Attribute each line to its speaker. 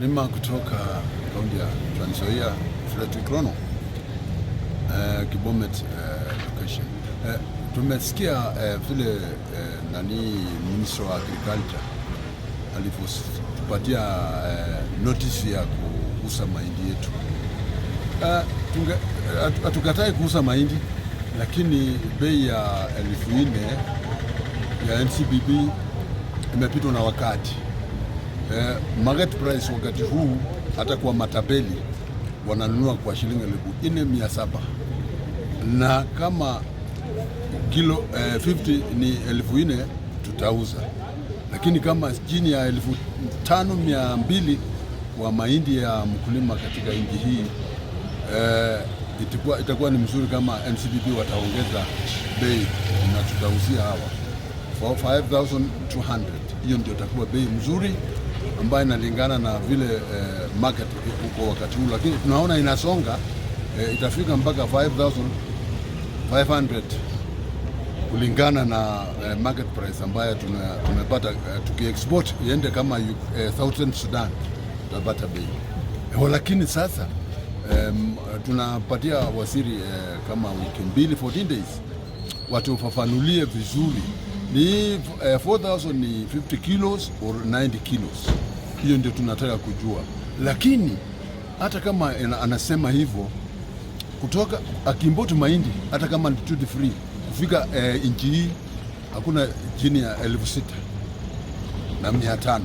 Speaker 1: Nima kutoka kaunti ya Trans Nzoia, Frederick Rono, Kibomet location. Tumesikia vile Minister of Agriculture alivyotupatia notice ya kuuza mahindi yetu. Hatukatai kuuza mahindi, lakini bei ya 4,000 ya NCBB imepitwa na wakati. Market price wakati huu hata kwa matapeli wananunua kwa shilingi 4,700, na kama kilo 50 ni 4,000 tutauza, lakini kama chini ya 5,200 kwa mahindi ya mkulima katika nchi hii itakuwa ni mzuri kama NCBB wataongeza bei na tutauzia hawa for 5,200. Hiyo ndio itakuwa bei mzuri ambayo inalingana na vile market uko wakati huu, lakini tunaona inasonga, itafika mpaka 5,500 kulingana na market price ambayo tumepata. Tukiexport iende kama Southern Sudan tutapata bei, lakini sasa tunapatia waziri kama wiki mbili, 14 days, watu ufafanulie vizuri ni 4,000 ni 50 kilos or 90 kilos. Hiyo ndio tunataka kujua, lakini hata kama anasema hivyo, kutoka akimboti mahindi hata kama ni duty free kufika nchi hii hakuna chini ya 6,500.